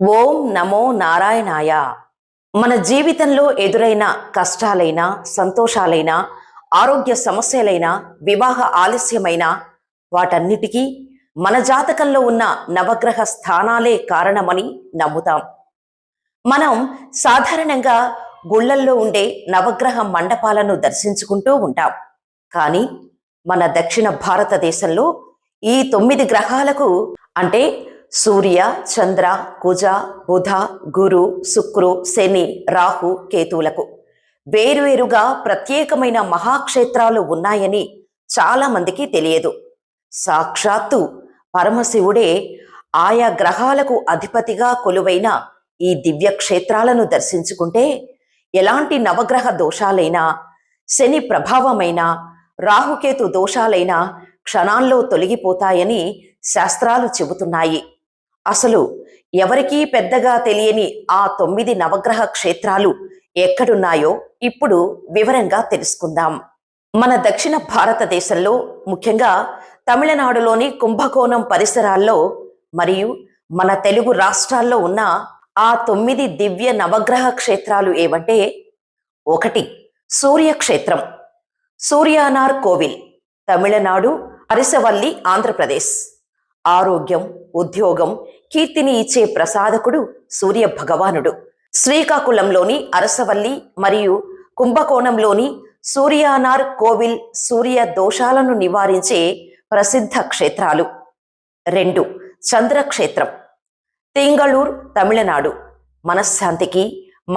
ఓం నమో నారాయణాయ. మన జీవితంలో ఎదురైన కష్టాలైనా, సంతోషాలైనా, ఆరోగ్య సమస్యలైనా, వివాహ ఆలస్యమైన వాటన్నిటికీ మన జాతకంలో ఉన్న నవగ్రహ స్థానాలే కారణమని నమ్ముతాం. మనం సాధారణంగా గుళ్ళల్లో ఉండే నవగ్రహ మండపాలను దర్శించుకుంటూ ఉంటాం. కానీ మన దక్షిణ భారతదేశంలో ఈ 9 గ్రహాలకు అంటే సూర్య, చంద్ర, కుజ, బుధ, గురు, శుక్రు, శని, రాహు, కేతువులకు వేరువేరుగా ప్రత్యేకమైన మహాక్షేత్రాలు ఉన్నాయని చాలా మందికి తెలియదు. సాక్షాత్తు పరమశివుడే ఆయా గ్రహాలకు అధిపతిగా కొలువైన ఈ దివ్య క్షేత్రాలను దర్శించుకుంటే ఎలాంటి నవగ్రహ దోషాలైనా, శని ప్రభావమైనా, రాహుకేతు దోషాలైనా క్షణాల్లో తొలగిపోతాయని శాస్త్రాలు చెబుతున్నాయి. అసలు ఎవరికీ పెద్దగా తెలియని ఆ 9 నవగ్రహ క్షేత్రాలు ఎక్కడున్నాయో ఇప్పుడు వివరంగా తెలుసుకుందాం. మన దక్షిణ భారతదేశంలో ముఖ్యంగా తమిళనాడులోని కుంభకోణం పరిసరాల్లో మరియు మన తెలుగు రాష్ట్రాల్లో ఉన్న ఆ 9 దివ్య నవగ్రహ క్షేత్రాలు ఏవంటే: 1. సూర్యక్షేత్రం, సూర్యానార్ కోవిల్, తమిళనాడు, అరిసవల్లి, ఆంధ్రప్రదేశ్. ఆరోగ్యం, ఉద్యోగం, కీర్తిని ఇచ్చే ప్రసాదకుడు సూర్య భగవానుడు. శ్రీకాకుళంలోని అరసవల్లి మరియు కుంభకోణంలోని సూర్యానార్ కోవిల్ సూర్య దోషాలను నివారించే ప్రసిద్ధ క్షేత్రాలు. 2. చంద్రక్షేత్రం, తింగళూర్, తమిళనాడు. మనశ్శాంతికి,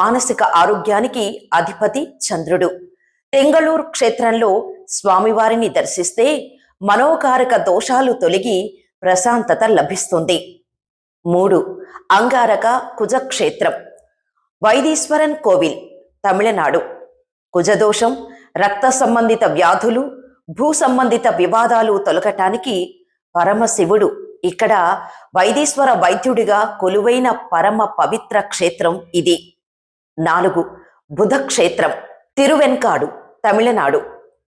మానసిక ఆరోగ్యానికి అధిపతి చంద్రుడు. తింగళూర్ క్షేత్రంలో స్వామివారిని దర్శిస్తే మనోకారక దోషాలు తొలగి ప్రశాంతత లభిస్తుంది. 3. అంగారక కుజక్షేత్రం, వైదీశ్వరన్ కోవిల్, తమిళనాడు. కుజదోషం, రక్త సంబంధిత వ్యాధులు, భూ సంబంధిత వివాదాలు తొలగటానికి పరమశివుడు ఇక్కడ వైదీశ్వర వైద్యుడిగా కొలువైన పరమ పవిత్ర క్షేత్రం ఇది. 4. బుధక్షేత్రం, తిరువెన్కాడు, తమిళనాడు.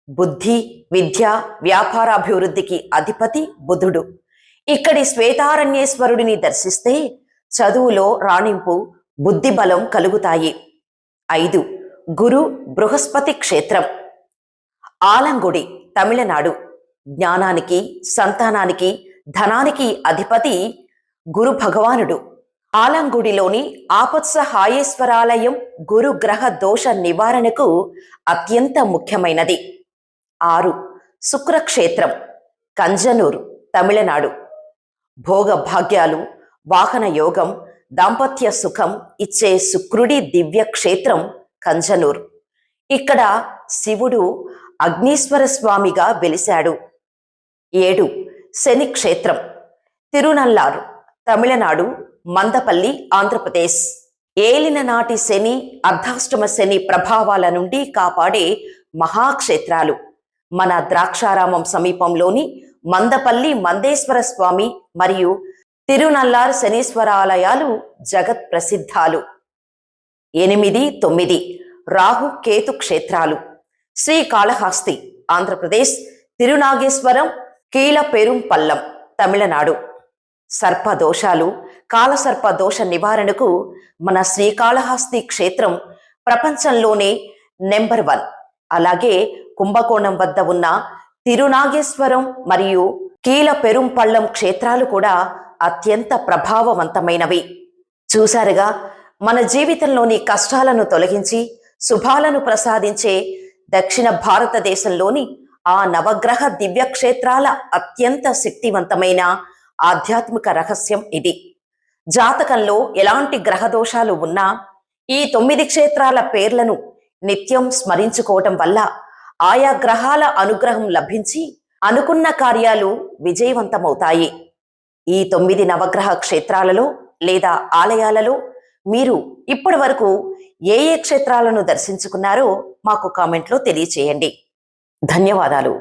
బుద్ధి, విద్య, వ్యాపారాభివృద్ధికి అధిపతి బుధుడు. ఇక్కడి శ్వేతారణ్యేశ్వరుడిని దర్శిస్తే చదువులో రాణింపు, బుద్ధి బలం కలుగుతాయి. 5. గురు బృహస్పతి క్షేత్రం, ఆలంగుడి, తమిళనాడు. జ్ఞానానికి, సంతానానికి, ధనానికి అధిపతి గురు భగవానుడు. ఆలంగుడిలోని ఆపత్సహాయేశ్వరాలయం గురు గ్రహ దోష నివారణకు అత్యంత ముఖ్యమైనది. 6. శుక్రక్షేత్రం, కంజనూరు, తమిళనాడు. భోగ భాగ్యాలు, వాహన యోగం, దాంపత్య సుఖం ఇచ్చే శుక్రుడి దివ్య క్షేత్రం కంజనూర్. ఇక్కడ శివుడు అగ్నీశ్వర స్వామిగా వెలిశాడు. 7. శని క్షేత్రం, తిరునల్లారు, తమిళనాడు, మందపల్లి, ఆంధ్రప్రదేశ్. ఏలిన నాటి శని, అర్ధాష్టమ శని ప్రభావాల నుండి కాపాడే మహాక్షేత్రాలు మన ద్రాక్షారామం సమీపంలోని మందపల్లి మందేశ్వర స్వామి మరియు తిరునల్లార్ శనీశ్వరాలయాలు జగత్ ప్రసిద్ధాలు. 8, 9 రాహు కేతు క్షేత్రాలు, శ్రీకాళహస్తి, ఆంధ్రప్రదేశ్, తిరునాగేశ్వరం, కీలపెరుంపల్లం, తమిళనాడు. సర్పదోషాలు, కాలసర్ప దోష నివారణకు మన శ్రీకాళహస్తి క్షేత్రం ప్రపంచంలోనే నెంబర్ 1. అలాగే కుంభకోణం వద్ద ఉన్న తిరునాగేశ్వరం మరియు కీలపెరుంపల్లం క్షేత్రాలు కూడా అత్యంత ప్రభావవంతమైనవి. చూశారుగా, మన జీవితంలోని కష్టాలను తొలగించి శుభాలను ప్రసాదించే దక్షిణ భారతదేశంలోని ఆ నవగ్రహ దివ్యక్షేత్రాల అత్యంత శక్తివంతమైన ఆధ్యాత్మిక రహస్యం ఇది. జాతకంలో ఎలాంటి గ్రహదోషాలు ఉన్నా ఈ 9 క్షేత్రాల పేర్లను నిత్యం స్మరించుకోవటం వల్ల ఆయా గ్రహాల అనుగ్రహం లభించి అనుకున్న కార్యాలు విజయవంతమవుతాయి. ఈ 9 నవగ్రహ క్షేత్రాలలో లేదా ఆలయాలలో మీరు ఇప్పటి వరకు ఏ క్షేత్రాలను దర్శించుకున్నారో మాకు కామెంట్లో తెలియచేయండి. ధన్యవాదాలు.